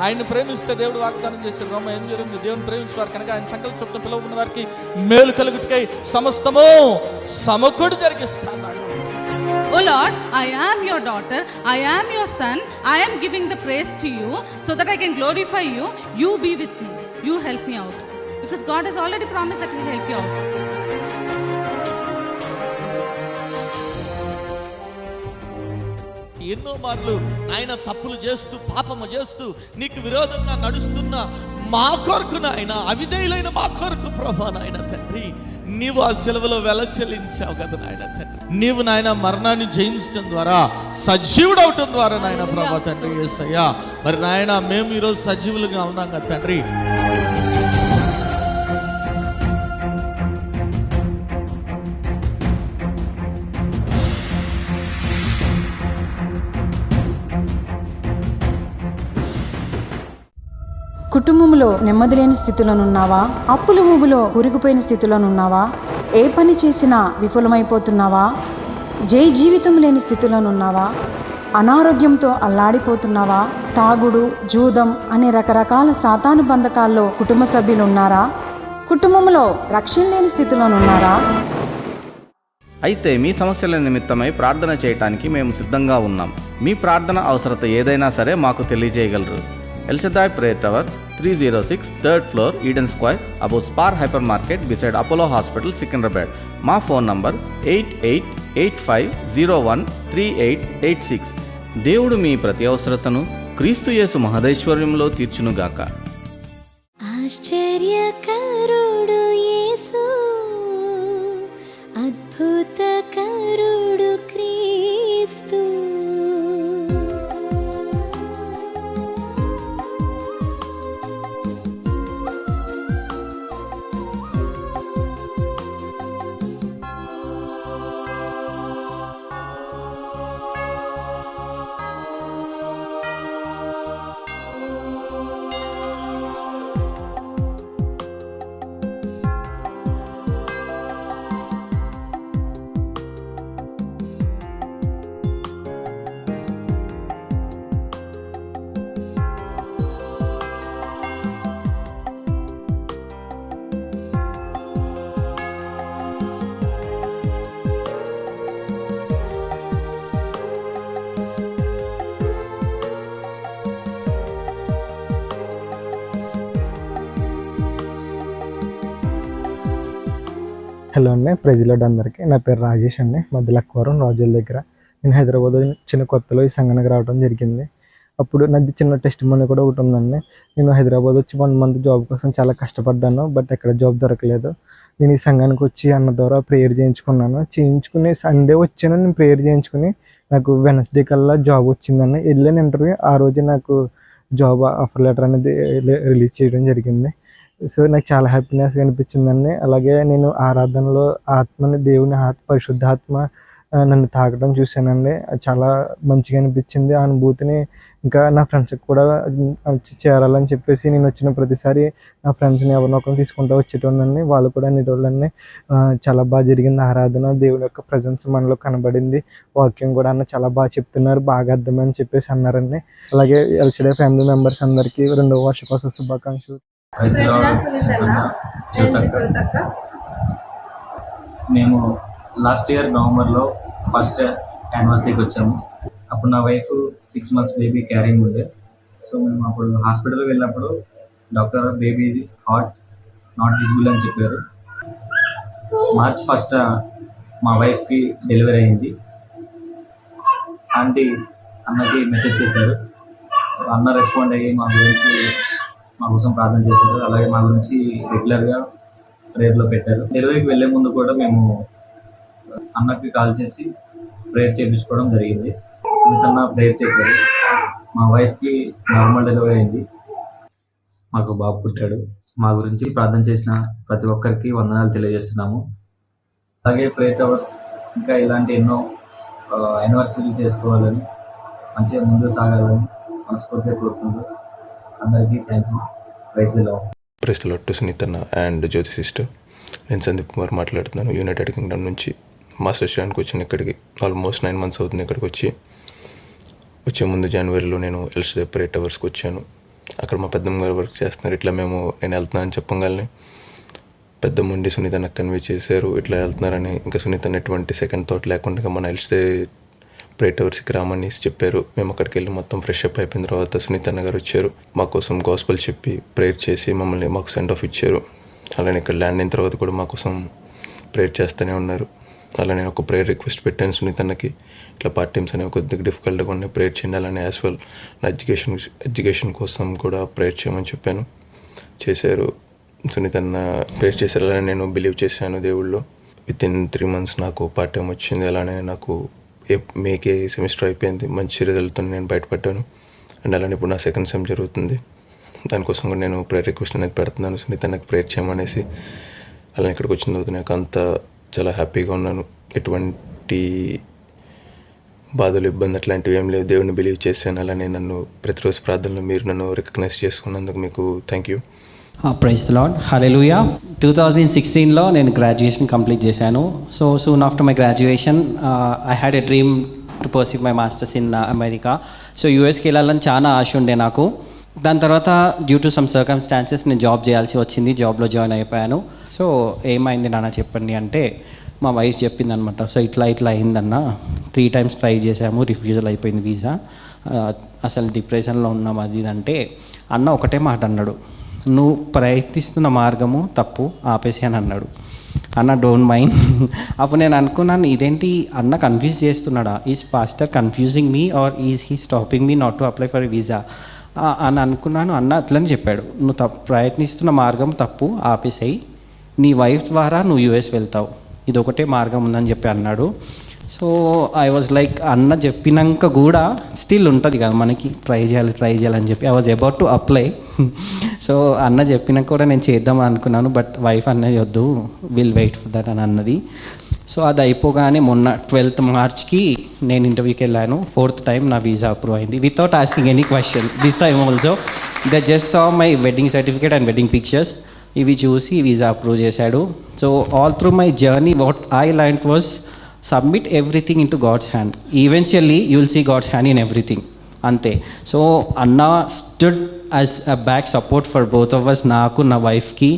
ఆయన్ని ప్రేమిస్తే దేవుడు వాగ్దానం చేశాడు. రోమ ఏం జరిగింది? దేవుని ప్రేమించేవారు కనుక ఆయన సంకల్ప చొప్పున పిలువబడిన వారికి మేలు కలుగుటకై సమస్తము సమకూడి జరిగిస్తాడు. Oh Lord, I am your daughter, I am your son, I am giving the praise to you so that I can glorify you. You be with me, you help me out, because God has already promised that He will help you out. ఎన్నో మార్లు ఆయన తప్పులు చేస్తూ పాపము చేస్తూ నీకు విరోధంగా నడుస్తున్న మా కొరకు నాయన, అవిధేయులైన మా కొరకు ప్రభా నాయన తండ్రి, నీవు ఆ సెలవులో వెల చెల్లించావు కదా నాయన తండ్రి. నీవు నాయన మరణాన్ని జయించడం ద్వారా, సజీవుడు అవటం ద్వారా నాయన ప్రభా తండ్రి యేసయ్యా, మరి నాయన మేము ఈరోజు సజీవులుగా ఉన్నాం కదా తండ్రి. కుటుంబంలో నెమ్మది లేని స్థితిలోనున్నావా? అప్పుల ఊబిలో కూరుకుపోయిన స్థితిలోనున్నావా? ఏ పని చేసినా విఫలమైపోతున్నావా? జీవితం లేని స్థితిలోనున్నావా? అనారోగ్యంతో అల్లాడిపోతున్నావా? తాగుడు, జూదం అనే రకరకాల సాతాను బంధకాల్లో కుటుంబ సభ్యులు ఉన్నారా? కుటుంబంలో రక్షణ లేని స్థితిలోనున్నారా? అయితే మీ సమస్యల నిమిత్తమై ప్రార్థన చేయటానికి మేము సిద్ధంగా ఉన్నాం. మీ ప్రార్థన అవసరత ఏదైనా సరే మాకు తెలియజేయగలరు. El Shaddai Prayer Tower, 306 3rd floor, Eden Square, above Spar Hypermarket, beside Apollo Hospital, Secunderabad. మా ఫోన్ నంబర్ 8885013886. దేవుడు మీ ప్రతి అవసరతను క్రీస్తు యేసు మహదైశ్వర్యంలో తీర్చునుగాక. ఆశ్చర్యకరుడు యేసు, అద్భుతకరుడు క్రీస్తు. హలో అండి, ప్రెజలాడ్ అందరికీ. నా పేరు రాజేష్ అండి, మధ్యలక్కవరం రాజుల దగ్గర. నేను హైదరాబాద్ చిన్న కొత్తలో ఈ సంఘానికి రావడం జరిగింది. అప్పుడు నాది చిన్న టెస్ట్ మనీ కూడా ఒకటి ఉందండి. నేను హైదరాబాద్ వచ్చి 1 మంత్ జాబ్ కోసం చాలా కష్టపడ్డాను, బట్ ఎక్కడ జాబ్ దొరకలేదు. నేను ఈ సంఘానికి వచ్చి అన్న ద్వారా ప్రేయర్ చేయించుకుని సండే వచ్చాను. నేను ప్రేయర్ చేయించుకుని నాకు వెనస్డే కల్లా జాబ్ వచ్చిందండి. వెళ్ళాను ఇంటర్వ్యూ. ఆ రోజు నాకు జాబ్ ఆఫర్ లెటర్ అనేది రిలీజ్ చేయడం జరిగింది. సో నాకు చాలా హ్యాపీనెస్గా అనిపించిందండి. అలాగే నేను ఆరాధనలో ఆత్మని, దేవుని పరిశుద్ధాత్మ నన్ను తాకడం చూశానండి. చాలా మంచిగా అనిపించింది. ఆ అనుభూతిని ఇంకా నా ఫ్రెండ్స్కి కూడా చేరాలని చెప్పేసి నేను వచ్చిన ప్రతిసారి నా ఫ్రెండ్స్ని ఎవరినొకరు తీసుకుంటూ వచ్చేటోళ్ళండి. వాళ్ళు కూడా అనేటోళ్ళండి. చాలా బాగా జరిగింది ఆరాధన. దేవుని యొక్క ప్రజెన్స్ మనలో కనబడింది. వాక్యం కూడా చాలా బాగా చెప్తున్నారు, బాగా అర్థమని చెప్పేసి అన్నారండి. అలాగే ఎల్సిడే ఫ్యామిలీ మెంబర్స్ అందరికీ 2వ వార్షికోత్సవ శుభాకాంక్షలు. మేము లాస్ట్ ఇయర్ నవంబర్లో ఫస్ట్ యానివర్సరీకి వచ్చాము. అప్పుడు నా వైఫ్ 6 months బేబీ క్యారింగ్ ఉండే. సో మేము అప్పుడు హాస్పిటల్కి వెళ్ళినప్పుడు doctor baby heart not visible అని చెప్పారు. March 1st మా వైఫ్కి డెలివరీ అయింది. ఆంటీ అన్నకి మెసేజ్ చేశారు. సో అన్న రెస్పాండ్ అయ్యి మా కోసం ప్రార్థన చేశారు. అలాగే మా గురించి రెగ్యులర్గా ప్రేయర్లో పెట్టారు. డెలివరీకి వెళ్ళే ముందు కూడా మేము అన్నకి కాల్ చేసి ప్రేయర్ చేయించుకోవడం జరిగింది. సునీతన్న ప్రేయర్ చేశారు. మా వైఫ్కి నార్మల్ డెలివరీ అయింది. మాకు బాబు పుట్టాడు. మా గురించి ప్రార్థన చేసిన ప్రతి ఒక్కరికి వందనాలు తెలియజేస్తున్నాము. అలాగే ప్రేయర్ టవర్స్ ఇంకా ఇలాంటి ఎన్నో యానివర్సరీలు చేసుకోవాలని, మంచిగా ముందుకు సాగాలని మనస్ఫూర్తిగా కోరుకుంటూ అందరికీ thank you. Praise the Lord. Praise the Lord to సునీతన్న అండ్ జ్యోతి సిస్టర్. నేను సందీప్ కుమార్ మాట్లాడుతున్నాను, యునైటెడ్ కింగ్డమ్ నుంచి. మాస్టర్స్ చేయడానికి వచ్చిన ఇక్కడికి ఆల్మోస్ట్ 9 months అవుతుంది. ఇక్కడికి వచ్చే ముందు జనవరిలో నేను ఎల్సిడే ప్రేయర్ టవర్స్కి వచ్చాను. అక్కడ మా పెద్దమ్మ గారు వర్క్ చేస్తున్నారు. ఇట్లా నేను వెళ్తున్నాను అని చెప్పగానే పెద్దమ్మ ఉండి సునీతను కన్వే చేశారు ఇట్లా వెళ్తున్నారని. ఇంకా సునీతను ఎటువంటి సెకండ్ థాట్ లేకుండా మన వెళ్తే ప్రే టవర్స్కి రామని చెప్పారు. మేము అక్కడికి వెళ్ళి మొత్తం ఫ్రెష్ అప్ అయిపోయిన తర్వాత సునీతన్న గారు వచ్చారు. మా కోసం గాస్పెల్ చెప్పి ప్రేయర్ చేసి మాకు సెండ్ ఆఫ్ ఇచ్చారు. అలానే ఇక్కడ ల్యాండ్ అయిన తర్వాత కూడా మా కోసం ప్రేయర్ చేస్తూనే ఉన్నారు. అలా నేను ఒక ప్రేయర్ రిక్వెస్ట్ పెట్టాను సునీతన్నకి, ఇట్లా పార్ట్ టైమ్స్ అనేవి కొద్దిగా డిఫికల్ట్గా ఉన్నాయి, ప్రేయర్ చేయండి. అలానే యాజ్ వెల్ నా ఎడ్యుకేషన్ కోసం కూడా ప్రేయర్ చేయమని చెప్పాను. చేశారు. సునీతన్న ప్రేయర్ చేశారు. అలానే నేను బిలీవ్ చేశాను దేవుళ్ళు. వితిన్ 3 months నాకు పార్ట్ టైం వచ్చింది. అలానే నాకు మేకే సెమిస్టర్ అయిపోయింది. మంచి రిజల్ట్తో నేను బయటపడ్డాను. అండ్ అలానే ఇప్పుడు నా సెకండ్ సెమ్ జరుగుతుంది. దానికోసం కూడా నేను ప్రేయర్ రిక్వెస్ట్ అనేది పెడుతున్నాను సునీతన్నకి ప్రేయర్ చేయమనేసి. అలా ఇక్కడికి వచ్చిన తర్వాత నాకు అంతా చాలా హ్యాపీగా ఉన్నాను. ఎటువంటి బాధలు ఇబ్బంది అట్లాంటివి ఏం లేవు. దేవుడిని బిలీవ్ చేశాను. అలానే నన్ను ప్రతిరోజు ప్రార్థనలో మీరు నన్ను రికగ్నైజ్ చేసుకున్నందుకు మీకు thank you. Praise the Lord, hallelujah. 2016లో నేను గ్రాడ్యుయేషన్ కంప్లీట్ చేశాను. So soon after my graduation I had a dream to perceive my masters in America. సో యూఎస్కి వెళ్ళాలని చాలా ఆశ ఉండే నాకు. దాని తర్వాత డ్యూ టు సమ్ సర్కమ్స్టాన్సెస్ నేను జాబ్ చేయాల్సి వచ్చింది. జాబ్లో జాయిన్ అయిపోయాను. సో ఏమైంది నాన్న చెప్పండి అంటే మా వైఫ్ చెప్పింది అనమాట. సో ఇట్లా అయిందన్న, 3 times ట్రై చేసాము, రిఫ్యూజల్ అయిపోయింది వీసా, అసలు డిప్రెషన్లో ఉన్నాం అది ఇది అంటే అన్న ఒకటే మాట అన్నాడు, నువ్వు ప్రయత్నిస్తున్న మార్గము తప్పు, ఆపేసి అని అన్నాడు. అన్న డోంట్ మైండ్. అప్పుడు నేను అనుకున్నాను ఇదేంటి అన్న కన్ఫ్యూజ్ చేస్తున్నాడా, is pastor confusing me or is he stopping me not to apply for visa అని అనుకున్నాను. అన్న అట్లని చెప్పాడు, నువ్వు ప్రయత్నిస్తున్న మార్గం తప్పు, ఆపేసాయి, నీ వైఫ్ ద్వారా నువ్వు యూఎస్ వెళ్తావు, ఇది ఒకటే మార్గం ఉందని చెప్పి అన్నాడు. సో ఐ వాజ్ లైక్ అన్న చెప్పినాక కూడా స్టిల్ ఉంటుంది కదా మనకి ట్రై చేయాలని చెప్పి I was about to apply. So అన్న చెప్పినాక కూడా నేను చేద్దామని అనుకున్నాను. బట్ వైఫ్ అన్నది వద్దు, విల్ వెయిట్ ఫర్ దట్ అని అన్నది. సో అది అయిపోగానే మొన్న 12th March నేను ఇంటర్వ్యూకి వెళ్ళాను. 4th time నా వీసా అప్రూవ్ అయింది without asking any question. This time also they just saw my wedding certificate and wedding pictures. ఇవి చూసి వీసా అప్రూవ్ చేశాడు. So all through my journey what I learned was submit everything into God's hand. Eventually you will see God's hand in everything, అంతే. So అన్న stood as a back support for both of us. నాకు నా వైఫ్కి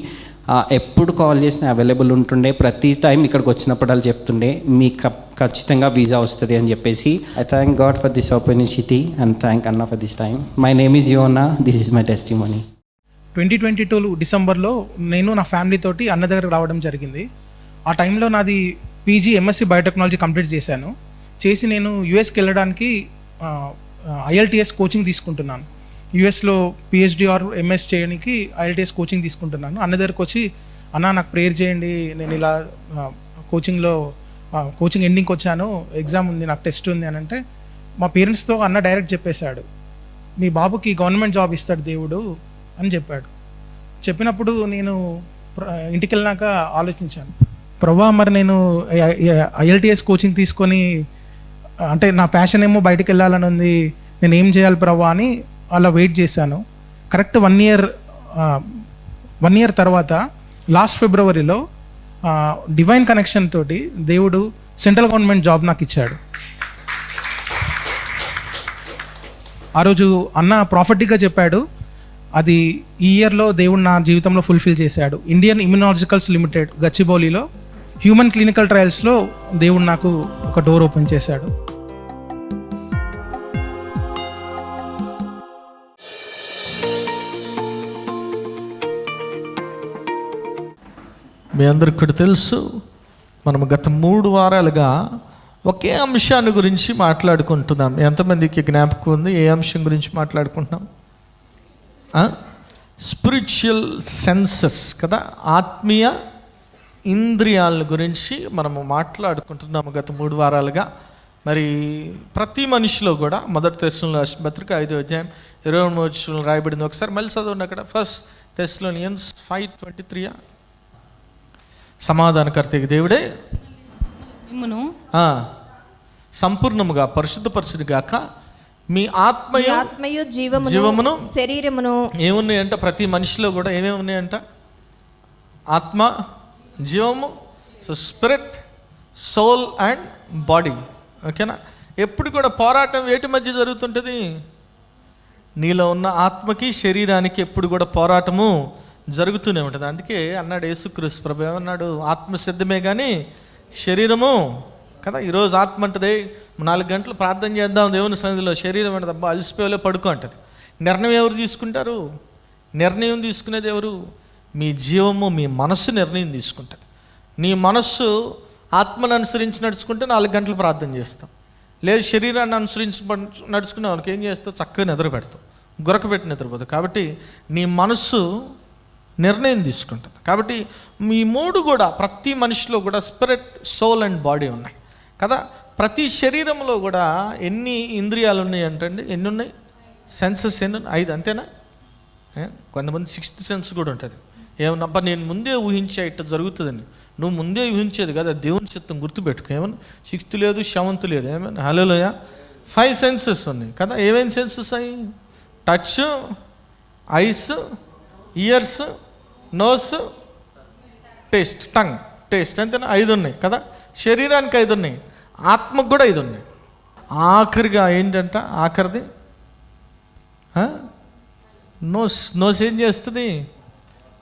ఎప్పుడు call చేసినా available ఉంటుండే. ప్రతి time ఇక్కడికి వచ్చినప్పుడు వాళ్ళు చెప్తుండే మీకు ఖచ్చితంగా వీసా వస్తుంది అని చెప్పేసి. I thank God for this opportunity and thank అన్న for this time. My name is Yona, this is my testimony. 2022 డిసెంబర్లో నేను నా ఫ్యామిలీ తోటి అన్న దగ్గరకు రావడం జరిగింది. ఆ టైంలో నాది PG MSc బయోటెక్నాలజీ కంప్లీట్ చేశాను. చేసి నేను యూఎస్కి వెళ్ళడానికి IELTS కోచింగ్ తీసుకుంటున్నాను. యూఎస్లో PhD ఆర్ MS చేయడానికి IELTS కోచింగ్ తీసుకుంటున్నాను. అన్న దగ్గరకు వచ్చి అన్న నాకు ప్రేయర్ చేయండి, నేను ఇలా కోచింగ్ ఎండింగ్కి వచ్చాను, ఎగ్జామ్ ఉంది, నాకు టెస్ట్ ఉంది అని అంటే మా పేరెంట్స్తో అన్న డైరెక్ట్ చెప్పేశాడు, మీ బాబుకి గవర్నమెంట్ జాబ్ ఇస్తాడు దేవుడు అని చెప్పాడు. చెప్పినప్పుడు నేను ఇంటికి వెళ్ళినాక ఆలోచించాను, ప్రభా మరి నేను IELTS కోచింగ్ తీసుకొని అంటే నా ప్యాషన్ ఏమో బయటకు వెళ్ళాలని ఉంది, నేను ఏం చేయాలి ప్రభా అని అలా వెయిట్ చేశాను. కరెక్ట్ 1 year తర్వాత లాస్ట్ ఫిబ్రవరిలో డివైన్ కనెక్షన్ తోటి దేవుడు సెంట్రల్ గవర్నమెంట్ జాబ్ నాకు ఇచ్చాడు. ఆ రోజు అన్న ప్రాఫిట్గా చెప్పాడు, అది ఈ ఇయర్లో దేవుడు నా జీవితంలో ఫుల్ఫిల్ చేశాడు. ఇండియన్ ఇమ్యునాలజికల్స్ లిమిటెడ్ గచ్చిబౌలిలో హ్యూమన్ క్లినికల్ ట్రయల్స్లో దేవుడు నాకు ఒక డోర్ ఓపెన్ చేశాడు. మీ అందరికి కూడా తెలుసు, మనం గత 3 వారాలుగా ఒకే అంశాన్ని గురించి మాట్లాడుకుంటున్నాం. ఎంతమందికి జ్ఞాపకం ఉంది ఏ అంశం గురించి మాట్లాడుకుంటున్నాం? స్పిరిచువల్ సెన్సెస్ కదా, ఆత్మీయ ఇంద్రియాల గురించి మనము మాట్లాడుకుంటున్నాము గత 3 వారాలుగా. మరి ప్రతి మనిషిలో కూడా మొదటి తెస్సలోనియన్స్ పత్రిక 5వ అధ్యాయం 23వ వచనంలో రాయబడింది. ఒకసారి మళ్ళీ చదవండి అక్కడ. 1 Thessalonians 5:23. సమాధానకర్త దేవుడే సంపూర్ణముగా పరిశుద్ధపరచును గాక, మీ ఆత్మయు జీవమును శరీరమును ఏమున్నాయంట? ప్రతి మనిషిలో కూడా ఏమేమి ఉన్నాయంట? ఆత్మ, జీవము, so spirit, soul and body. ఓకేనా? ఎప్పుడు కూడా పోరాటం వేటి మధ్య జరుగుతుంటుంది? నీలో ఉన్న ఆత్మకి శరీరానికి ఎప్పుడు కూడా పోరాటము జరుగుతూనే ఉంటుంది. అందుకే అన్నాడు యేసుక్రీస్తు ప్రభు, ఏమన్నాడు? ఆత్మ సిద్ధమే కానీ శరీరము కదా. ఈరోజు ఆత్మ అంటది 4 గంటలు ప్రార్థన చేద్దాం దేవుని సన్నిధిలో, శరీరం అంటే అబ్బా అలసిపోయేలో పడుకో అంటది. నిర్ణయం ఎవరు తీసుకుంటారు? నిర్ణయం తీసుకునేది ఎవరు? మీ జీవము, మీ మనస్సు నిర్ణయం తీసుకుంటుంది. నీ మనస్సు ఆత్మను అనుసరించి నడుచుకుంటే 4 గంటలు ప్రార్థన చేస్తాం. లేదు శరీరాన్ని అనుసరించి నడుచుకునే వాళ్ళకి ఏం చేస్తావు? చక్కగా నిద్ర పెడతావు, గురకబెట్టి నిద్రపోతావు. కాబట్టి నీ మనస్సు నిర్ణయం తీసుకుంటుంది. కాబట్టి మీ 3 కూడా ప్రతి మనిషిలో కూడా స్పిరిట్, సోల్ అండ్ బాడీ ఉన్నాయి కదా. ప్రతి శరీరంలో కూడా ఎన్ని ఇంద్రియాలు ఉన్నాయి అంటండి? ఎన్ని ఉన్నాయి? సెన్సెస్ ఎన్ని? 5 అంతేనా? కొంతమంది 6th సెన్స్ కూడా ఉంటుంది. ఏమన్నబ్బా నేను ముందే ఊహించే ఇట్లా జరుగుతుందని. నువ్వు ముందే ఊహించేది కదా, దేవుని చిత్తం గుర్తుపెట్టుకో. ఏమన్నా 6th లేదు, 7th లేదు. ఏమన్నా హల్లెలూయా. 5 సెన్సెస్ ఉన్నాయి కదా. ఏమేమి సెన్సెస్ అయ్యి? Touch, eyes, ears, nose, taste, tongue, taste, అంతేనా? 5 ఉన్నాయి కదా. శరీరానికి 5 ఉన్నాయి, ఆత్మకు కూడా 5 ఉన్నాయి. ఆఖరిగా ఏంటంట? ఆఖరిది నోస్. నోస్ ఏం చేస్తుంది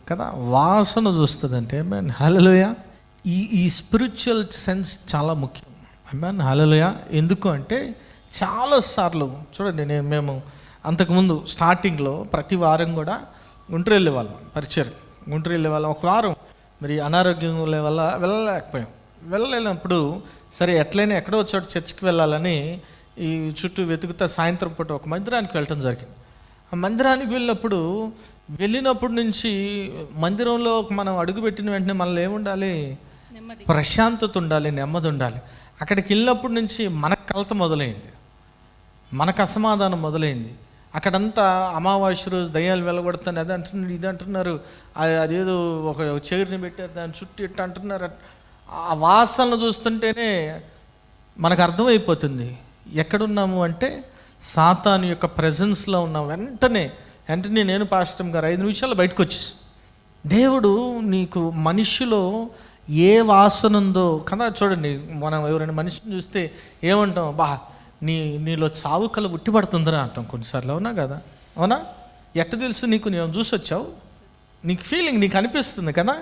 కదా? వాసన చూస్తుంది. అంటే ఆమేన్ హల్లెలూయా. ఈ స్పిరిచువల్ సెన్స్ చాలా ముఖ్యం. ఆమేన్ హల్లెలూయా. ఎందుకు అంటే చాలాసార్లు చూడండి, మేము అంతకుముందు స్టార్టింగ్లో ప్రతి వారం కూడా గుంటూరు వెళ్ళేవాళ్ళం, పరిచయం గుంటూరు వెళ్ళేవాళ్ళం. ఒక వారం మరి అనారోగ్యం వల్ల వెళ్ళలేకపోయాం. వెళ్ళలేనప్పుడు సరే ఎట్లయినా ఎక్కడో చోట చర్చికి వెళ్ళాలని ఈ చుట్టూ వెతుకుతా సాయంత్రం పూట ఒక మందిరానికి వెళ్ళటం జరిగింది. ఆ మందిరానికి వెళ్ళినప్పుడు నుంచి మందిరంలో మనం అడుగుపెట్టిన వెంటనే మనలో ఏముండాలి? ప్రశాంతత ఉండాలి, నెమ్మది ఉండాలి. అక్కడికి వెళ్ళినప్పటి నుంచి మనకు కలత మొదలైంది, మనకు అసమాధానం మొదలైంది. అక్కడంతా అమావాస్య రోజు దయ్యాలు వెళ్ళగొడతాను, అది అంటున్నారు, ఇది అంటున్నారు, అదేదో ఒక చైర్ని పెట్టారు దాని చుట్టూ ఇట్లా అంటున్నారు. ఆ వాసనలు చూస్తుంటేనే మనకు అర్థమైపోతుంది ఎక్కడున్నాము అంటే సాతాను యొక్క ప్రెజెన్స్లో ఉన్నాం. వెంటనే నేను పాస్టర్ గారు 5 నిమిషాలు బయటకు వచ్చేసి, దేవుడు నీకు మనిషిలో ఏ వాసన ఉందో కదా. చూడండి, మనం ఎవరైనా మనిషిని చూస్తే ఏమంటాం? బా నీలో చావు కల ఉట్టి పడుతుందిరా అంటాం కొన్నిసార్లు. అవునా కదా? అవునా? ఎట్ట తెలుసు నీకు? నేను చూసి వచ్చావు, నీకు ఫీలింగ్ నీకు అనిపిస్తుంది కదా.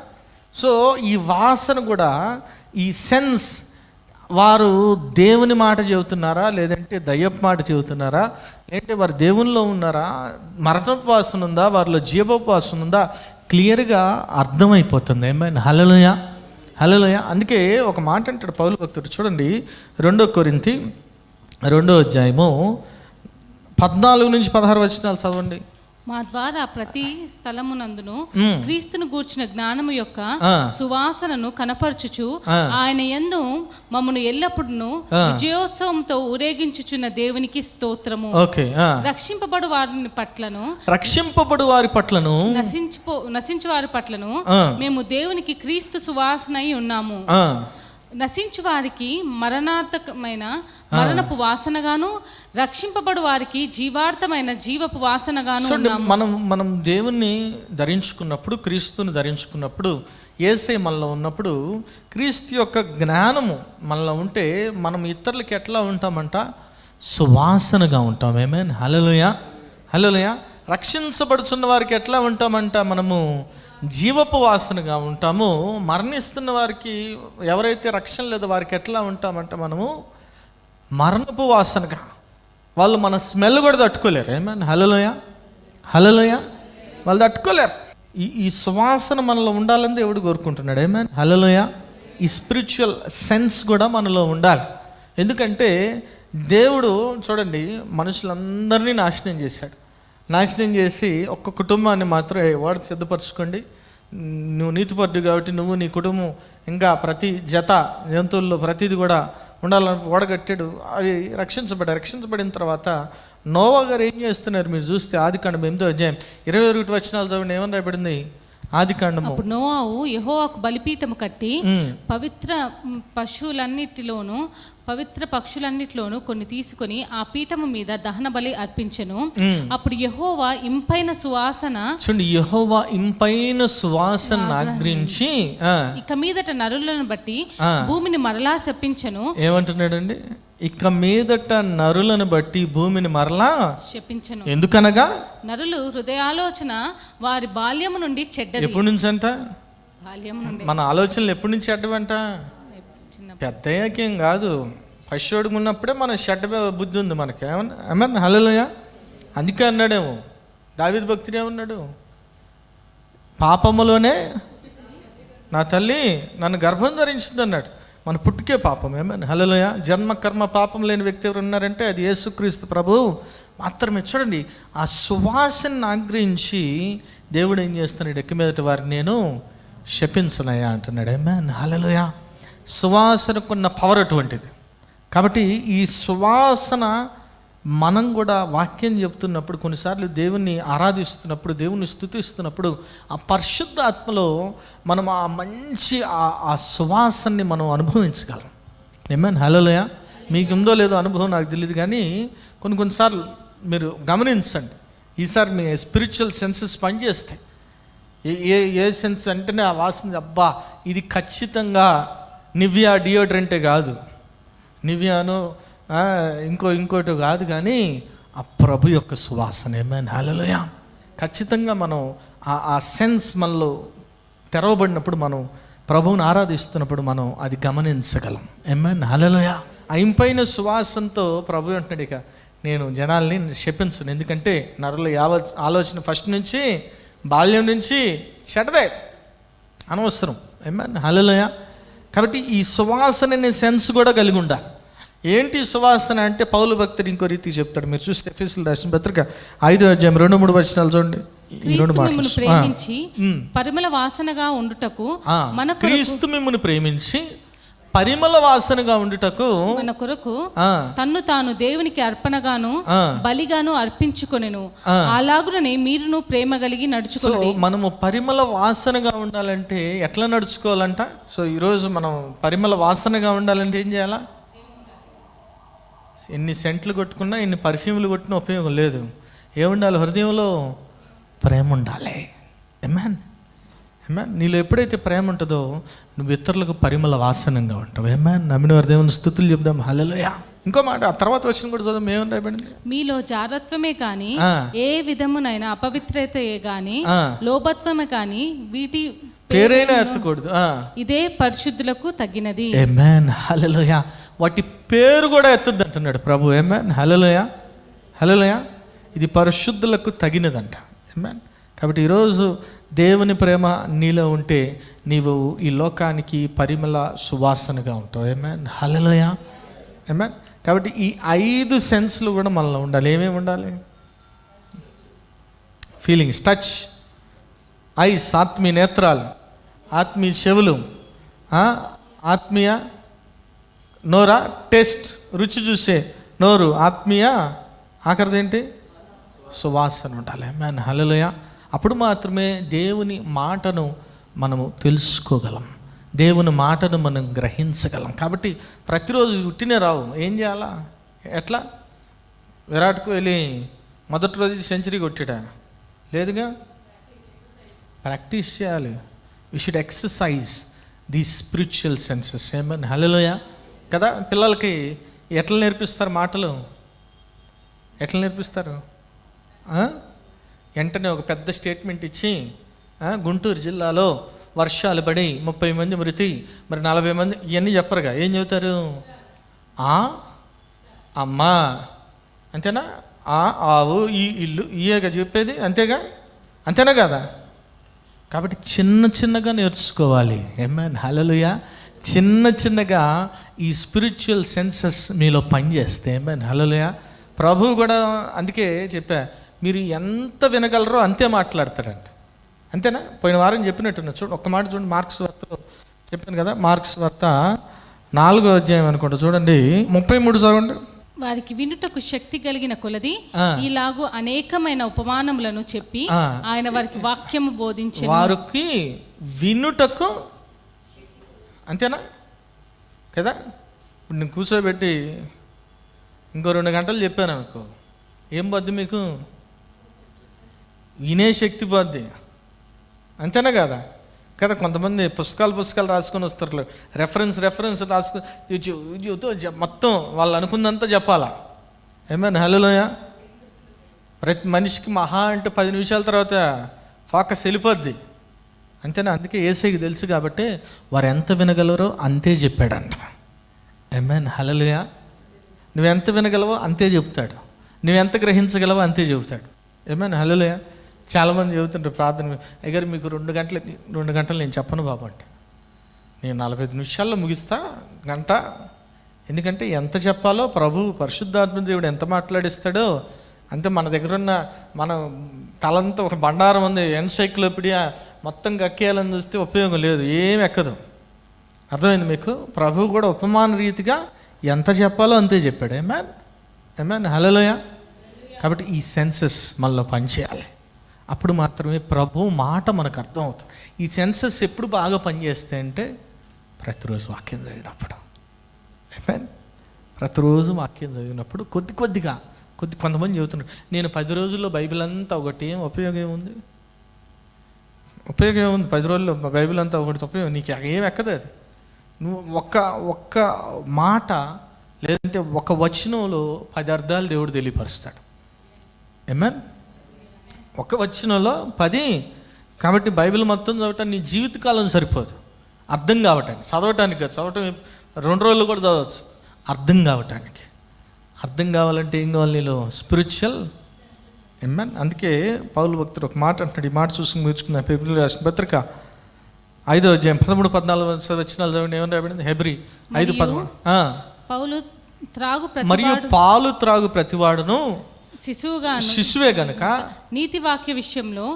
సో ఈ వాసన కూడా, ఈ సెన్స్, వారు దేవుని మాట చెబుతున్నారా లేదంటే దయ్యపు మాట చెబుతున్నారా, లేదంటే వారు దేవునిలో ఉన్నారా, మరణపు వాసన ఉందా, వారిలో జీవపు వాసన ఉందా, క్లియర్గా అర్థమైపోతుంది. ఏమైనా హల్లెలూయా, హల్లెలూయా. అందుకే ఒక మాట అంటాడు పౌలు భక్తుడు, చూడండి 2 కొరింథీ 2వ అధ్యాయము 14 నుంచి 16 వచనాలు చదవండి. మా ద్వారా ప్రతి స్థలమునందును క్రీస్తును గూర్చిన జ్ఞానము యొక్క సువాసనను కనపరచుచు ఆయన యందు మమ్మను ఎల్లప్పుడూ విజయోత్సవంతో ఊరేగించుచున్న దేవునికి స్తోత్రము. రక్షింపబడు వారి పట్లను నశించు వారి పట్లను మేము దేవునికి క్రీస్తు సువాసనై ఉన్నాము. నశించు వారికి మరణార్థకమైన మరణపు వాసనగాను, రక్షింపబడు వారికి జీవార్థమైన జీవపు వాసనగాను ఉన్నాము. మనం దేవుణ్ణి ధరించుకున్నప్పుడు, క్రీస్తుని ధరించుకున్నప్పుడు, యేసే మనలో ఉన్నప్పుడు, క్రీస్తు యొక్క జ్ఞానము మనలో ఉంటే మనం ఇతరులకి ఎట్లా ఉంటామంట? సువాసనగా ఉంటాం. ఆమేన్ హల్లెలూయా, హల్లెలూయా. రక్షించబడుచున్న వారికి ఎట్లా ఉంటామంట? మనము జీవపు వాసనగా ఉంటాము. మరణిస్తున్న వారికి, ఎవరైతే రక్షణ లేదో వారికి ఎట్లా ఉంటామంట? మనము మరణపు వాసనగా. వాళ్ళు మన స్మెల్ కూడా తట్టుకోలేరు. ఏమన్నా హల్లెలూయా, హల్లెలూయా. వాళ్ళు తట్టుకోలేరు. ఈ సువాసన మనలో ఉండాలని దేవుడు కోరుకుంటున్నాడు. ఏమన్నా హల్లెలూయా. ఈ స్పిరిచువల్ సెన్స్ కూడా మనలో ఉండాలి. ఎందుకంటే దేవుడు చూడండి మనుషులందరినీ నాశనం చేశాడు. నాశనం చేసి ఒక్క కుటుంబాన్ని మాత్రం వాడు సిద్ధపరచుకోండి, నువ్వు నీతిపరుడు కాబట్టి నువ్వు నీ కుటుంబం ఇంకా ప్రతి జత జంతువుల్లో ప్రతిది కూడా ఉండాలని ఓడగట్టాడు. అవి రక్షించబడిన తర్వాత నోవా గారు ఏం చేస్తున్నారు మీరు చూస్తే ఆదికాండం 8వ అధ్యాయం 21 వచనాలు చదవండి. ఏమని రాయబడింది ఆదికాండము? అప్పుడు నోవాహు యెహోవాకు బలిపీఠము కట్టి పవిత్ర పక్షులన్నిటిలోను కొన్ని తీసుకొని ఆ పీఠము మీద దహన బలి అర్పించెను. అప్పుడు యెహోవా ఇంపైన సువాసన, చూడండి, యెహోవా ఇంపైన సువాసన ఆగ్రహించి ఇక మీదట నరులను బట్టి భూమిని మరలా శపించెను. ఏమంటున్నాడండి? ఇక మీదట నరులను బట్టి భూమిని మరలా శపించను. ఎందుకనగా నరులు హృదయాలోచన వారి బాల్యము నుండి చెడ్డది. ఎప్పటి నుంచి అంట? బాల్యము నుండి. మన ఆలోచనలు ఎప్పటి నుంచి చెడ్డవంట? పెద్దయ్యాకేం కాదు, పశువుడికి ఉన్నప్పుడే మన చెడ్డ బుద్ధి ఉంది మనకి. ఏమన్నా హల్లెలూయా. అందుకే అన్నాడేమో దావీదు భక్తుడు, ఏమన్నాడు? పాపములోనే నా తల్లి నన్ను గర్భం ధరించింది అన్నాడు. మన పుట్టుకే పాపం. ఏమన్నా హల్లెలూయా. జన్మ కర్మ పాపం లేని వ్యక్తి ఎవరు ఉన్నారంటే అది యేసుక్రీస్తు ప్రభు మాత్రమే. చూడండి, ఆ సువాసనను ఆగ్రహించి దేవుడు ఏం చేస్తున్నాడు? ఎక్కి మీదట వారిని నేను శపించనయ్యా అంటున్నాడు. ఏమన్నా హల్లెలూయా. సువాసనకున్న పవర్ అటువంటిది. కాబట్టి ఈ సువాసన మనం కూడా వాక్యం చెప్తున్నప్పుడు, కొన్నిసార్లు దేవుణ్ణి ఆరాధిస్తున్నప్పుడు, దేవుణ్ణి స్తుతిస్తున్నప్పుడు ఆ పరిశుద్ధ ఆత్మలో మనం ఆ మంచి ఆ సువాసనని మనం అనుభవించగలం. ఏమన్నా హల్లెలూయా. మీకుందో లేదో అనుభవం నాకు తెలియదు, కానీ కొన్నిసార్లు మీరు గమనించండి. ఈసారి మీ స్పిరిచువల్ సెన్సెస్ పనిచేస్తాయి. ఏ సెన్స్ వెంటనే ఆ వాసన, అబ్బా ఇది ఖచ్చితంగా నివ్యా డియోడ్రెంటే కాదు, నివ్యాను ఇంకోటి కాదు, కానీ ఆ ప్రభు యొక్క సువాసన. ఏమైనా హల్లెలూయా. ఖచ్చితంగా మనం ఆ సెన్స్ మనలో తెరవబడినప్పుడు, మనం ప్రభువుని ఆరాధిస్తున్నప్పుడు మనం అది గమనించగలం. ఏమైనా హల్లెలూయా. ఆ ఇంపైన సువాసనతో ప్రభు అంటున్నాడు, ఇక నేను జనాల్ని శపించను. ఎందుకంటే నరుల ఆలోచన ఫస్ట్ నుంచి బాల్యం నుంచి చెడ్డదే, అనవసరం. ఏమైనా హల్లెలూయా. కాబట్టి ఈ సువాసన అనే సెన్స్ కూడా కలిగి ఉండాలి. ఏంటి సువాసన అంటే పౌలు భక్తుడు ఇంకో రీతి చెప్తాడు. మీరు చూస్తే ఎఫెసీయులకు రాసిన పత్రిక 5వ అధ్యాయం 2-3 వచనాలు చూడండి. క్రీస్తు మిమ్మును ప్రేమించి పరిమళ వాసనగా ఉండుటకు క్రీస్తు మిమ్మును ప్రేమించి పరిమళ వాసనగా ఉండుటకు మన కొరకు తన్ను తాను దేవునికి అర్పణగాను బలిగాను అర్పించుకొనెను. అలాగుననే మీరును ప్రేమ కలిగి నడుచుకోండి. మనము పరిమళ వాసనగా ఉండాలంటే ఎట్లా నడుచుకోవాలంట? సో ఈరోజు మనం పరిమళ వాసనగా ఉండాలంటే ఏం చేయాలా? ఎన్ని సెంట్లు కొట్టుకున్నా, ఎన్ని పర్ఫ్యూమ్లు కొట్టినా ఉపయోగం లేదు. ఏముండాలి? హృదయంలో ప్రేమ ఉండాలి. ఏమేన్ ఏమేన్ నీలో ఎప్పుడైతే ప్రేమ ఉంటుందో నువ్వు ఇతరులకు పరిమళ వాసనంగా ఉంటావు. ఏమేన్ నమ్మిన వారి దేవుని స్తుతులు చెప్దాం. హల్లెలూయా. ఇంకో మాట ఆ తర్వాత వచ్చిన కూడా చూద్దాం. ఏమని రాయబడింది? మీలో జారత్వమే కానీ ఏ విధమునైనా అపవిత్రతయే కానీ లోభత్వమే కానీ వీటి పేరైనా ఎత్తకూడదు. ఇదే పరిశుద్ధులకు తగినది. ఆమేన్ హల్లెలూయా. వాటి పేరు కూడా ఎత్తద్దు అంటున్నాడు ప్రభు. ఆమేన్ హల్లెలూయా. హల్లెలూయా. ఇది పరిశుద్ధులకు తగినదంట. ఆమేన్. కాబట్టి ఈరోజు దేవుని ప్రేమ నీలో ఉంటే నీవు ఈ లోకానికి పరిమళ సువాసనగా ఉంటావు. ఆమేన్ హల్లెలూయా. ఆమేన్. కాబట్టి ఈ 5 సెన్స్లు కూడా మనలో ఉండాలి. ఏమేమి ఉండాలి? ఫీలింగ్స్, టచ్, ఐస్ ఆత్మీయ నేత్రాలు, ఆత్మీయ చెవులు, ఆత్మీయ నోరా టేస్ట్ రుచి చూసే నోరు, ఆత్మీయ ఆఖరిదేంటి? సువాసన ఉండాలి. ఆమేన్ హల్లెలూయా. అప్పుడు మాత్రమే దేవుని మాటను మనము తెలుసుకోగలం, దేవుని మాటను మనం గ్రహించగలం. కాబట్టి ప్రతిరోజు ఉట్టినే రావు. ఏం చేయాలా? ఎట్లా? విరాట్ కోహ్లీ మొదటి రోజు సెంచరీ కొట్టాడా? లేదుగా. ప్రాక్టీస్ చేయాలి. We should exercise the spiritual senses. ఏమని హల్లెలూయా కదా. పిల్లలకి ఎట్లా నేర్పిస్తారు మాటలు? ఎట్లా నేర్పిస్తారు? వెంటనే ఒక పెద్ద స్టేట్మెంట్ ఇచ్చి గుంటూరు జిల్లాలో వర్షాలు పడి 30 మంది మృతి, మరి 40 మంది, ఇవన్నీ చెప్పరుగా. ఏం చెబుతారు? అమ్మా అంతేనా? ఆవు, ఈ ఇల్లు, ఇయేగా చెప్పేది. అంతేగా, అంతేనా కదా? కాబట్టి చిన్నగా నేర్చుకోవాలి. ఆమేన్ హల్లెలూయా. చిన్నగా ఈ స్పిరిచువల్ సెన్సెస్ మీలో పనిచేస్తే ఆమేన్ హల్లెలూయా. ప్రభువు కూడా అందుకే చెప్పా, మీరు ఎంత వినగలరో అంతే మాట్లాడతాడంట. అంతేనా? పోయిన వారం చెప్పినట్టున్నా. చూడండి ఒక్క మాట చూడండి. మార్క్స్ వార్తలో చెప్పాను కదా. మార్క్స్ వార్త 4వ అధ్యాయం అనుకుంటా, చూడండి 33 చదవండి. వారికి వినుటకు శక్తి కలిగిన కొలది ఇలాగూ అనేకమైన ఉపమానములను చెప్పి ఆయన వారికి వాక్యము బోధించెను. వారికి వినుటకు, అంతేనా కదా? ఇప్పుడు నేను కూర్చోబెట్టి ఇంకో 2 గంటలు చెప్పాను అనుకో, ఏం పోద్ది మీకు? వినే శక్తి పోద్ది. అంతేనా కదా? కదా. కొంతమంది పుస్తకాలు రాసుకొని వస్తారు, రెఫరెన్స్ రాసుకొని మొత్తం వాళ్ళు అనుకున్నంత చెప్పాలా. ఏమైనా హల్లెలూయా. ప్రతి మనిషికి మహా అంటే 10 నిమిషాల తర్వాత ఫోకస్ వెళ్ళిపోద్ది, అంతేనా? అందుకే యేసయ్యకి తెలుసు కాబట్టి వారు ఎంత వినగలరో అంతే చెప్పాడంట. ఆమేన్, హల్లెలూయా. నువ్వెంత వినగలవో అంతే చెప్తాడు, నువ్వెంత గ్రహించగలవో అంతే చెబుతాడు. ఆమేన్, హల్లెలూయా. చాలామంది చెబుతుంటారు ప్రార్థన, అయ్యారు మీకు 2 గంటలు నేను చెప్పను బాబు అంటే, నేను 45 నిమిషాల్లో ముగిస్తా, గంట. ఎందుకంటే ఎంత చెప్పాలో ప్రభు పరిశుద్ధాత్మ దేవుడు ఎంత మాట్లాడిస్తాడో అంతే. మన దగ్గర ఉన్న మన తలంతా ఒక బండారం ఉంది, ఎన్సైక్లోపీడియా మొత్తం కక్కేయాలని చూస్తే ఉపయోగం లేదు, ఏం ఎక్కదు. అర్థమైంది మీకు? ప్రభు కూడా ఉపమాన రీతిగా ఎంత చెప్పాలో అంతే చెప్పాడు. ఆమేన్, హల్లెలూయా. కాబట్టి ఈ సెన్సెస్ మనలో పనిచేయాలి, అప్పుడు మాత్రమే ప్రభు మాట మనకు అర్థం అవుతుంది. ఈ సెన్సెస్ ఎప్పుడు బాగా పనిచేస్తాయి అంటే ప్రతిరోజు వాక్యం చదివినప్పుడు. ఆమేన్, ప్రతిరోజు వాక్యం చదివినప్పుడు కొద్దిగా కొంతమంది చెబుతున్నారు, నేను 10 రోజుల్లో బైబిల్ అంతా ఒకటి, ఏం ఉపయోగం ఏముంది? 10 రోజుల్లో బైబిల్ అంతా ఒకటి ఉపయోగం, నీకు ఏం ఎక్కదు అది. నువ్వు ఒక్క మాట లేదంటే ఒక వచనంలో 10 అర్థాలు దేవుడు తెలియపరుస్తాడు. ఆమేన్, ఒక వచనంలో 10. కాబట్టి బైబిల్ మొత్తం చదవటానికి నీ జీవితకాలం సరిపోదు, అర్థం కావటానికి. చదవటానికి కాదు, చదవటం 2 రోజులు కూడా చదవచ్చు. అర్థం కావాలంటే ఏం కావాలి? నీలో స్పిరిచువల్. ఆమేన్. అందుకే పౌలు భక్తుడు ఒక మాట అంటున్నాడు, ఈ మాట చూసుకుని ముగించుకున్న ఫిబ్రవరి రాసిన పత్రిక 5వ అధ్యాయం 13-14 వచనాలు చదవండి. ఏమని రాబడింది? హెబ్రీ 5:13. మరియు పాలు త్రాగు ప్రతివాడును శిశువే గనుక నీతి వాక్య విషయంలో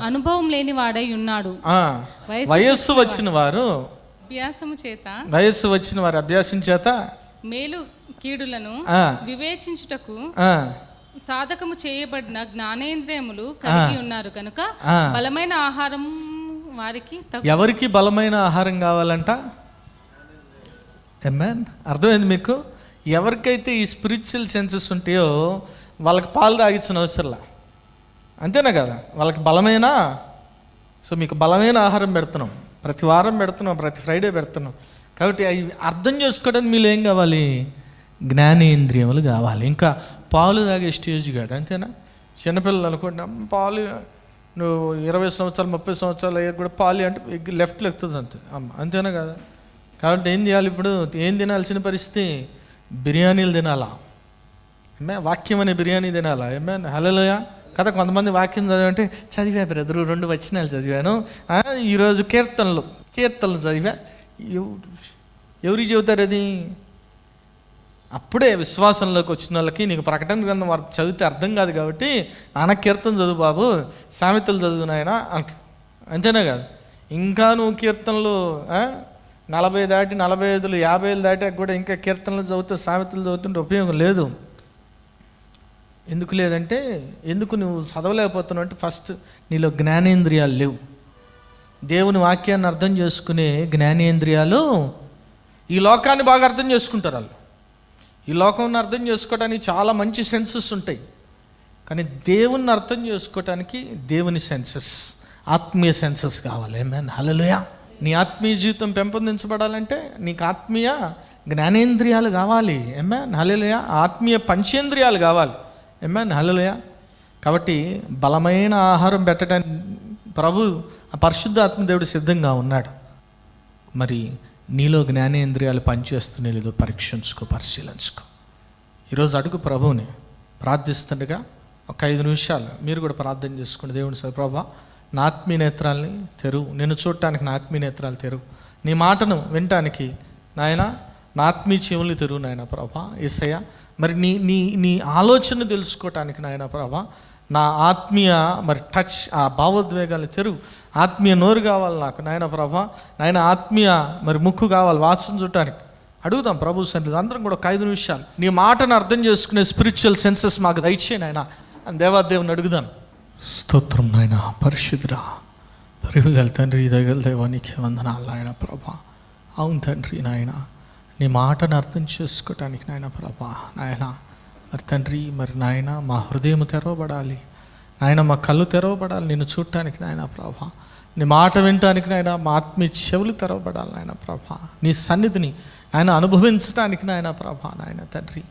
అనుభవం లేని వాడై ఉన్నాడు. వయస్సు వచ్చిన వారు అభ్యాసం చేత మేలు కీడులను వివేచించుటకు సాధకము చేయబడిన జ్ఞానేంద్రియములు కలిగి ఉన్నారు కనుక బలమైన ఆహారం వారికి. ఎవరికి బలమైన ఆహారం కావాలంట? ఆమేన్, అర్థమైంది మీకు? ఎవరికైతే ఈ స్పిరిచువల్ సెన్సెస్ ఉంటాయో వాళ్ళకి పాలు తాగించిన అవసరంలా, అంతేనా కదా? వాళ్ళకి బలమైన, సో మీకు బలమైన ఆహారం పెడుతున్నాం, ప్రతి వారం పెడుతున్నాం, ప్రతి ఫ్రైడే పెడుతున్నాం. కాబట్టి అవి అర్థం చేసుకోవడానికి మీరు ఏం కావాలి? జ్ఞానేంద్రియములు కావాలి. ఇంకా పాలు తాగే స్టేజ్ కాదు, అంతేనా? చిన్నపిల్లలు అనుకుంటా పాలు, నువ్వు 20 సంవత్సరాలు 30 సంవత్సరాలు అయ్యాక కూడా పాలు అంటే లెఫ్ట్లో ఎక్కుతుంది అంతే, అంతేనా కదా? కాబట్టి ఏం చేయాలి? ఇప్పుడు ఏం తినాల్సిన పరిస్థితి? బిర్యానీలు తినాలా? వాక్యం అనే బిర్యానీ తినాలా? ఆమేన్, హల్లెలూయా. కదా, కొంతమంది వాక్యం చదివంటే చదివా బ్రదరు, 2 వచనాలు చదివాను, ఈరోజు కీర్తనలు చదివా. ఎవరికి చెబుతారు అది? అప్పుడే విశ్వాసంలోకి వచ్చిన వాళ్ళకి. నీకు ప్రకటన గ్రంథం చదివితే అర్థం కాదు కాబట్టి నాన్న కీర్తన చదువు బాబు, సామెతలు చదువు నాయన అంట, అంతేనా కదా? ఇంకా నువ్వు కీర్తనలు 40 దాటి 45 50 దాటాక కూడా ఇంకా కీర్తనలు చదివితే సామెతలు చదువుతుంటే ఉపయోగం లేదు. ఎందుకు లేదంటే, ఎందుకు నువ్వు చదవలేకపోతున్నావు అంటే ఫస్ట్ నీలో జ్ఞానేంద్రియాలు లేవు. దేవుని వాక్యాన్ని అర్థం చేసుకునే జ్ఞానేంద్రియాలు, ఈ లోకాన్ని బాగా అర్థం చేసుకుంటారు వాళ్ళు. ఈ లోకాన్ని అర్థం చేసుకోవడానికి చాలా మంచి సెన్సెస్ ఉంటాయి, కానీ దేవుణ్ణి అర్థం చేసుకోవటానికి దేవుని సెన్సెస్, ఆత్మీయ సెన్సెస్ కావాలి. ఆమేన్, హల్లెలూయా. నీ ఆత్మీయ జీవితం పెంపొందించబడాలంటే నీకు ఆత్మీయ జ్ఞానేంద్రియాలు కావాలి. ఆమేన్, హల్లెలూయా. ఆత్మీయ పంచేంద్రియాలు కావాలి. ఆమేన్, హల్లెలూయా. కాబట్టి బలమైన ఆహారం పెట్టడానికి ప్రభు పరిశుద్ధాత్మ దేవుడు సిద్ధంగా ఉన్నాడు. మరి నీలో జ్ఞానేంద్రియాలు పనిచేస్తున్నాయి లేదో పరిశీలించుకో. ఈరోజు అడుగు ప్రభువుని, ప్రార్థిస్తుండగా ఒక 5 నిమిషాలు మీరు కూడా ప్రార్థన చేసుకోండి. దేవుని సరే, ప్రభా నా ఆత్మీయ నేత్రాలని తెరువు, నిన్ను చూడటానికి నా ఆత్మీయ నేత్రాలు తెరువు, నీ మాటను వినటానికి నాయన నా ఆత్మీయ చెవుల్ని తెరువు నాయన ప్రభా. యేసయ్య, మరి నీ నీ నీ ఆలోచన తెలుసుకోవటానికి నాయన ప్రభా నా ఆత్మీయ మరి టచ్, ఆ భావోద్వేగాలు తెరువు. ఆత్మీయ నోరు కావాలి నాకు నాయన ప్రభా, నాయన ఆత్మీయ మరి ముక్కు కావాలి వాసన చూడటానికి. అడుగుదాం ప్రభు సన్నిధిలో అందరం కూడా ఒక 5 నిమిషాలు నీ మాటను అర్థం చేసుకునే స్పిరిచువల్ సెన్సెస్ మాకు దయచేయి నాయన అని దేవాదేవుని అడుగుదాం. స్తోత్రం నాయన, పరిశుద్ధుడా, పరిగల తండ్రి, దగ్గర దేవానికి వందనాలు నాయన ప్రభా. అవును తండ్రి నాయన, నీ మాటను అర్థం చేసుకోవటానికి నాయన ప్రభా నాయన మరి తండ్రి, మరి నాయన మా హృదయం తెరవబడాలి నాయన, మా కళ్ళు తెరవబడాలి నిన్ను చూడటానికి నాయన ప్రభా. నీ మాట వినటానికి నాయన మా ఆత్మీయ చెవులు తెరవబడాలి నాయన ప్రభా. నీ సన్నిధిని ఆయన అనుభవించడానికి నాయన ప్రభా, నాయన తండ్రి,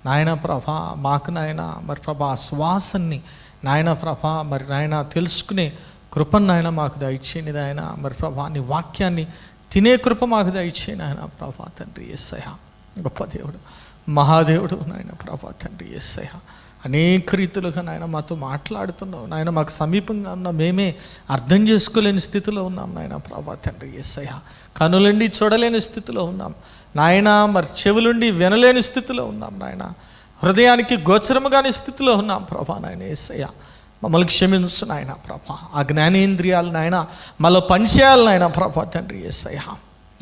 నాయన ప్రభా మాకు నాయన మరి ప్రభా శ్వాసన్ని నాయన ప్రభా మరి నాయన తెలుసుకునే కృపను నాయన మాకు దయచేయండి నాయన. మరి ప్రభా నీ వాక్యాన్ని తినే కృప మాకు దయచేయండి నాయన ప్రభా తండ్రి యేసయ్య. గొప్ప దేవుడు, మహాదేవుడు నాయన ప్రభా తండ్రి యేసయ్య. అనేక రీతులుగా నాయన మాతో మాట్లాడుతున్నావు నాయన. మాకు సమీపంగా ఉన్న మేమే అర్థం చేసుకోలేని స్థితిలో ఉన్నాం నాయన ప్రభా తండ్రి యేసయ్య. కనులుండి చూడలేని స్థితిలో ఉన్నాం నాయన. మరి చెవులుండి వినలేని స్థితిలో ఉన్నాం నాయన. హృదయానికి గోచరము కాని స్థితిలో ఉన్నాం ప్రభా నాయన యేసయ్య. మమ్మల్ని క్షమించు నాయన ప్రభా. ఆ జ్ఞానేంద్రియాలు నాయన మళ్ళీ పనిచేయాలి నాయన ప్రభా తండ్రి యేసయ్య.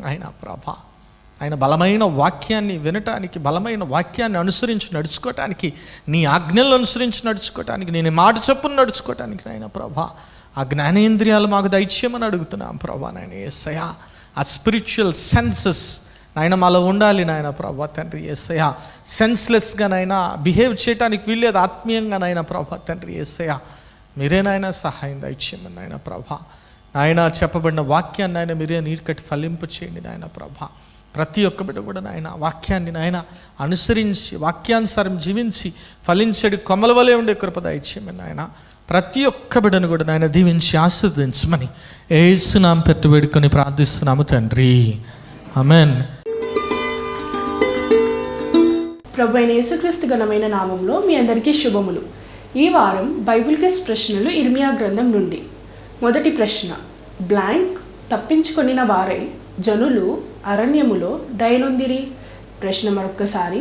ఆయన ప్రభా ఆయన బలమైన వాక్యాన్ని వినటానికి, బలమైన వాక్యాన్ని అనుసరించి నడుచుకోవటానికి, నీ ఆజ్ఞలను అనుసరించి నడుచుకోవటానికి, నేను మాట చొప్పున నడుచుకోవటానికి నాయన ప్రభా ఆ జ్ఞానేంద్రియాలు మాకు దయచేయమని అడుగుతున్నాం ప్రభా నాయన యేసయ్య. ఆ స్పిరిచువల్ సెన్సెస్ నాయన మాలో ఉండాలి నాయన ప్రభా తండ్రి యేసయ్య. సెన్స్లెస్గా నాయన బిహేవ్ చేయడానికి వీల్లేదు ఆత్మీయంగా నాయన ప్రభా తండ్రి యేసయ్య. మీరే నాయన సహాయం దయచేయమని నాయన ప్రభా. నాయన చెప్పబడిన వాక్యాన్ని నాయన మీరే నీరు కట్టి ఫలింపు చేయండి నాయన ప్రభా. ప్రతి ఒక్క బిడ్డ కూడా నాయన వాక్యాన్ని నాయన అనుసరించి వాక్యానుసారం జీవించి ఫలించడి కొమ్మల వలె ఉండే కృప దయచేయమని నాయన. ప్రతి ఒక్క బిడ్డను కూడా నాయన దీవించి ఆశీర్వదించమని యేసు నామమున పెట్టి వేడుకొని ప్రార్థిస్తున్నాము తండ్రి, ఆమేన్. ప్రభువైన యేసుక్రీస్తు ఘనమైన నామంలో మీ అందరికీ శుభములు. ఈ వారం బైబిల్ క్విజ్ ప్రశ్నలు ఇర్మియా గ్రంథం నుండి. మొదటి ప్రశ్న, బ్లాంక్ తప్పించుకొనిన వారై జనులు అరణ్యములో దయనొందిరి. ప్రశ్న మరొక్కసారి,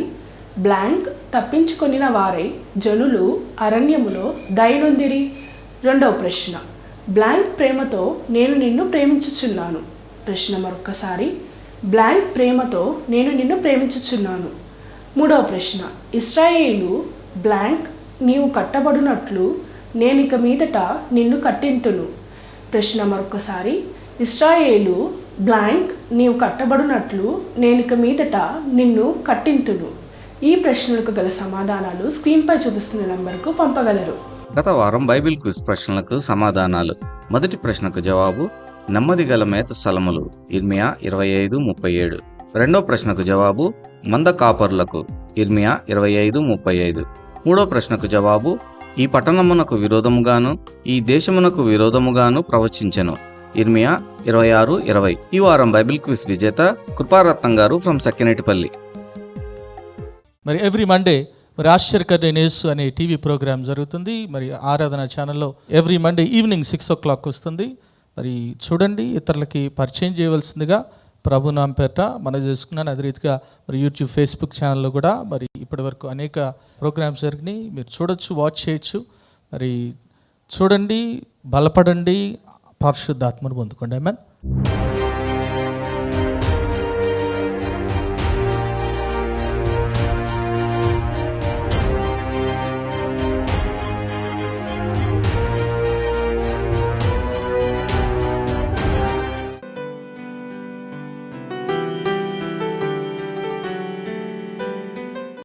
బ్లాంక్ తప్పించుకొనిన వారై జనులు అరణ్యములో దయనొందిరి. రెండవ ప్రశ్న, బ్లాంక్ ప్రేమతో నేను నిన్ను ప్రేమించుచున్నాను. ప్రశ్న మరొక్కసారి, బ్లాంక్ ప్రేమతో నేను నిన్ను ప్రేమించుచున్నాను. మూడవ ప్రశ్న, ఇశ్రాయేలు బ్లాంక్ నీవు కట్టబడినట్లు నేనిక మీదట నిన్ను కట్టింతును. ప్రశ్న మరొకసారి, ఇశ్రాయేలు బ్లాంక్ నీవు కట్టబడినట్లు నేనిక మీదట నిన్ను కట్టింతును. ఈ ప్రశ్నలకు గల సమాధానాలు స్క్రీన్పై చూపిస్తున్న నంబర్కు పంపగలరు. గత వారం బైబిల్ క్విజ్ ప్రశ్నలకు సమాధానాలు. మొదటి ప్రశ్నకు జవాబు నెమ్మది గల మేత స్థలములు ఇర్మియా 25:37. రెండో ప్రశ్నకు జవాబు మంద కాపరులకు ఇర్మియా 25:35. మూడో ప్రశ్నకు జవాబు ఈ పట్టణమునకు విరోధముగాను ఈ దేశమునకు విరోధముగాను ప్రవచించెను ఇర్మియా 26:20. ఈ వారం బైబిల్ క్విజ్ విజేత కృపారత్నం గారు ఫ్రమ్ సక్కినేటిపల్లి. మరి ఎవ్రీ మండే మరి ఆశ్చర్యకరమైన యేసు అనే టీవీ ప్రోగ్రామ్ జరుగుతుంది. మరి ఆరాధన ఛానల్లో ఎవ్రీ మండే ఈవినింగ్ 6 o'clock వస్తుంది. మరి చూడండి, ఇతరులకి పరిచయం చేయవలసిందిగా ప్రభు నామ పేట మనం చేసుకున్నాను. అదే రీతిగా మరి యూట్యూబ్, ఫేస్బుక్ ఛానల్లో కూడా మరి ఇప్పటి వరకు అనేక ప్రోగ్రామ్స్ జరిగినాయి. మీరు చూడొచ్చు, వాచ్ చేయొచ్చు. మరి చూడండి, బలపడండి, పరిశుద్ధాత్మను పొందుకోండి. ఆమేన్.